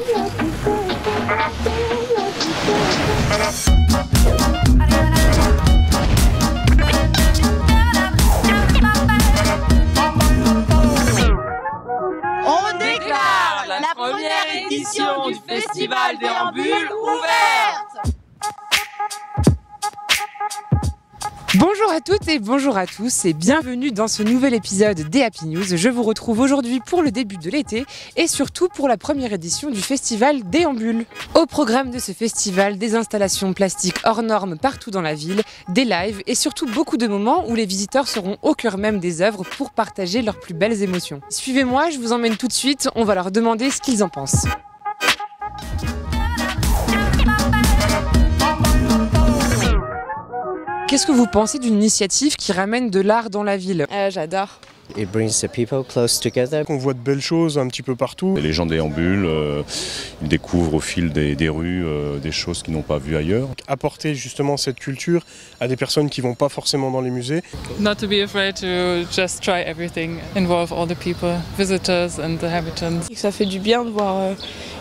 On déclare la première édition du Festival Déambule ouverte. Bonjour à toutes et bonjour à tous et bienvenue dans ce nouvel épisode des Happy News. Je vous retrouve aujourd'hui pour le début de l'été et surtout pour la première édition du Festival Déambule. Au programme de ce festival, des installations plastiques hors normes partout dans la ville, des lives et surtout beaucoup de moments où les visiteurs seront au cœur même des œuvres pour partager leurs plus belles émotions. Suivez-moi, je vous emmène tout de suite, on va leur demander ce qu'ils en pensent. Qu'est-ce que vous pensez d'une initiative qui ramène de l'art dans la ville? J'adore. It brings the people close together. On voit de belles choses un petit peu partout. Les gens déambulent, ils découvrent au fil des rues des choses qu'ils n'ont pas vues ailleurs. Apporter justement cette culture à des personnes qui ne vont pas forcément dans les musées. Not to be afraid to just try everything, involve all the people, visitors and the habitants. Ça fait du bien de voir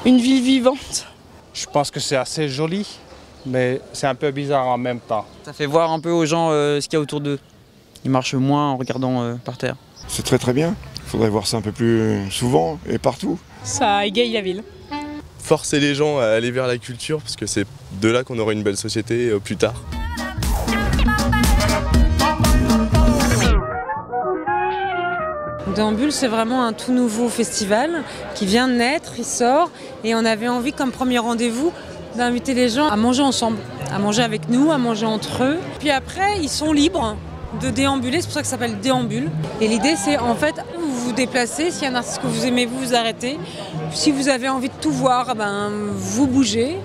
une ville vivante. Je pense que c'est assez joli, mais c'est un peu bizarre en même temps. Ça fait voir un peu aux gens ce qu'il y a autour d'eux. Ils marchent moins en regardant par terre. C'est très très bien. Il faudrait voir ça un peu plus souvent et partout. Ça égaye la ville. Forcer les gens à aller vers la culture, parce que c'est de là qu'on aura une belle société plus tard. Déambule, c'est vraiment un tout nouveau festival qui vient de naître, il sort, et on avait envie comme premier rendez-vous d'inviter les gens à manger ensemble, à manger avec nous, à manger entre eux. Puis après, ils sont libres de déambuler, c'est pour ça que ça s'appelle Déambule. Et l'idée, c'est en fait, vous vous déplacez, s'il y a un artiste que vous aimez, vous vous arrêtez. Si vous avez envie de tout voir, vous bougez.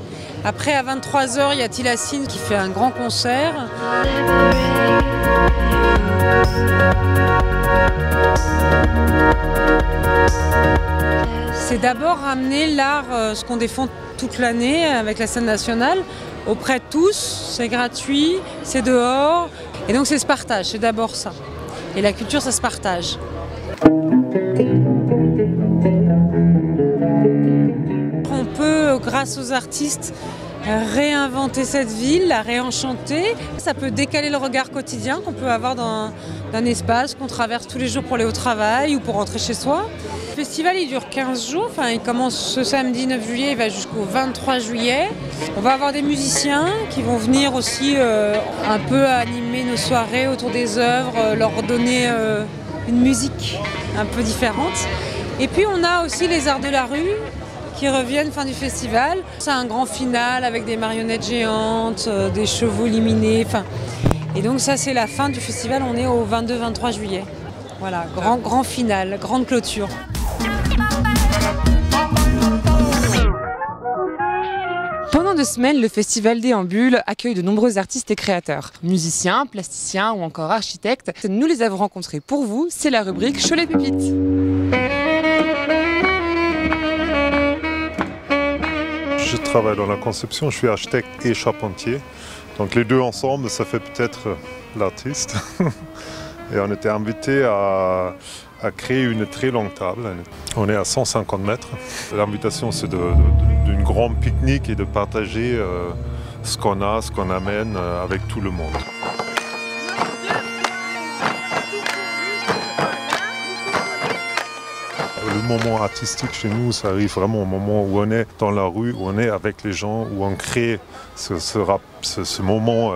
Après, à 23h, il y a Tilacine qui fait un grand concert. C'est d'abord ramener l'art, ce qu'on défend toute l'année avec la scène nationale, auprès de tous. C'est gratuit, c'est dehors. Et donc c'est ce partage, c'est d'abord ça. Et la culture, ça se partage. On peut, grâce aux artistes, réinventer cette ville, la réenchanter. Ça peut décaler le regard quotidien qu'on peut avoir dans un espace qu'on traverse tous les jours pour aller au travail ou pour rentrer chez soi. Le festival il dure 15 jours, il commence ce samedi 9 juillet, il va jusqu'au 23 juillet. On va avoir des musiciens qui vont venir aussi un peu animer nos soirées autour des œuvres, leur donner une musique un peu différente. Et puis on a aussi les arts de la rue qui reviennent fin du festival. C'est un grand final avec des marionnettes géantes, des chevaux liminés. Et donc ça c'est la fin du festival, on est au 22-23 juillet. Voilà, grand final, grande clôture. Pendant 2 semaines, le Festival Déambule accueille de nombreux artistes et créateurs. Musiciens, plasticiens ou encore architectes. Nous les avons rencontrés pour vous, c'est la rubrique Cholet Pépites. Je travaille dans la conception, je suis architecte et charpentier. Donc les deux ensemble, ça fait peut-être l'artiste. Et on était invités à créer une très longue table. On est à 150 mètres. L'invitation, c'est d'une grande pique-nique et de partager ce qu'on a, ce qu'on amène avec tout le monde. Le moment artistique chez nous, ça arrive vraiment au moment où on est dans la rue, où on est avec les gens, où on crée ce moment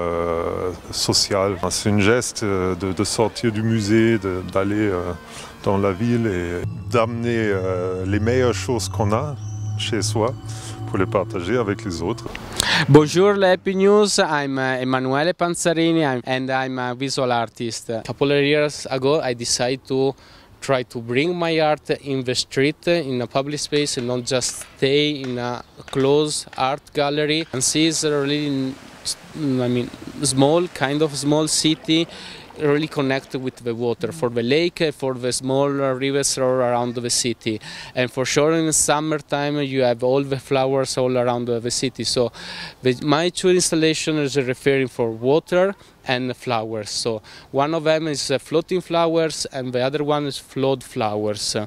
social. C'est un geste de sortir du musée, d'aller dans la ville et d'amener les meilleures choses qu'on a chez soi pour les partager avec les autres. Bonjour, Happy News. I'm Emanuele Panzarini and I'm a visual artist. A couple of years ago, I decided to try to bring my art in the street, in a public space, and not just stay in a closed art gallery. And see, it's a really, small city. really connect with the water for the lake, for the small rivers around the city. And for sure in the summertime you have all the flowers all around the city. So my two installations are referring for water and flowers. So one of them is floating flowers and the other one is float flowers.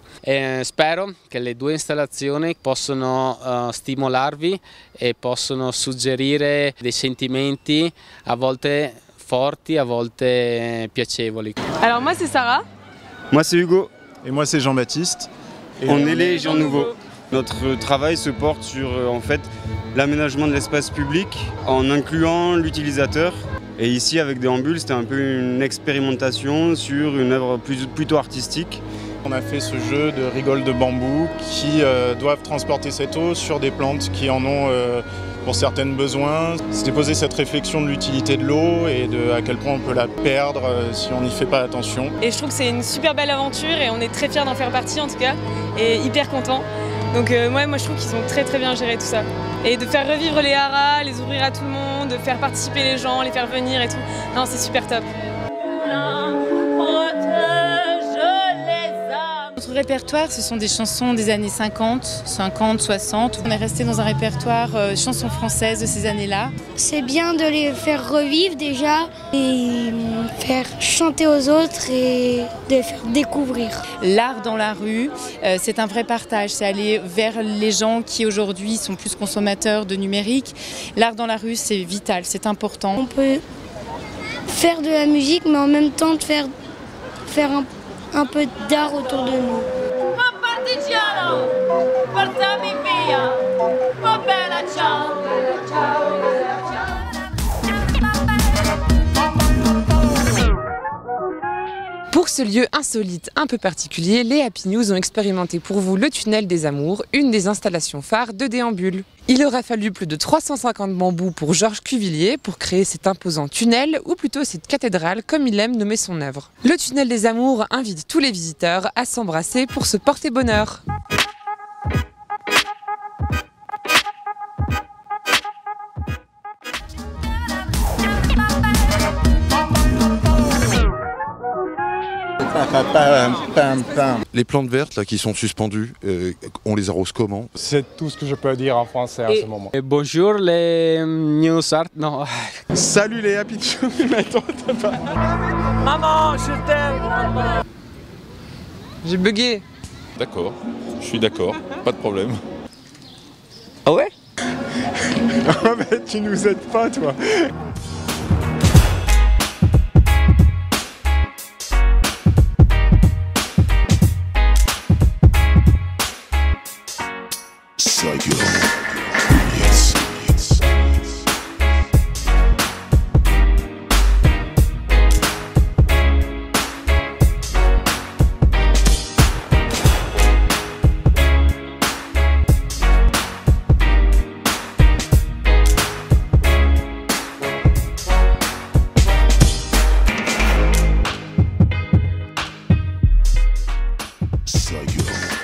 Spero che le due installazioni possano stimolarvi e possono suggerire dei sentimenti a volte forti, a volte piacevoli. Alors moi c'est Sarah. Moi c'est Hugo. Et moi c'est Jean-Baptiste. On est les gens nouveaux. Notre travail se porte sur en fait l'aménagement de l'espace public en incluant l'utilisateur. Et ici avec Déambule, c'était un peu une expérimentation sur une œuvre plutôt artistique. On a fait ce jeu de rigoles de bambou qui doivent transporter cette eau sur des plantes qui en ont pour certaines besoin. C'était poser cette réflexion de l'utilité de l'eau et de à quel point on peut la perdre si on n'y fait pas attention. Et je trouve que c'est une super belle aventure et on est très fiers d'en faire partie en tout cas et hyper contents. Donc moi je trouve qu'ils ont très bien géré tout ça. Et de faire revivre les haras, les ouvrir à tout le monde, de faire participer les gens, les faire venir et tout. Non, c'est super top. Notre répertoire, ce sont des chansons des années 50, 60. On est resté dans un répertoire chansons françaises de ces années-là. C'est bien de les faire revivre déjà et faire chanter aux autres et de les faire découvrir. L'art dans la rue, c'est un vrai partage. C'est aller vers les gens qui aujourd'hui sont plus consommateurs de numérique. L'art dans la rue, c'est vital, c'est important. On peut faire de la musique, mais en même temps de faire un peu d'art autour de nous. Pour ce lieu insolite un peu particulier, les Happy News ont expérimenté pour vous le tunnel des amours, une des installations phares de Déambule. Il aura fallu plus de 350 bambous pour Georges Cuvillier pour créer cet imposant tunnel, ou plutôt cette cathédrale comme il aime nommer son œuvre. Le tunnel des amours invite tous les visiteurs à s'embrasser pour se porter bonheur. Les plantes vertes là, qui sont suspendues, on les arrose comment? C'est tout ce que je peux dire en français à ce moment. Et bonjour les news art. Non. Salut les Happy News. Maman, je t'aime. J'ai bugué. D'accord, je suis d'accord, pas de problème. Ah ouais? Oh mais tu nous aides pas toi. Psycho. Psycho.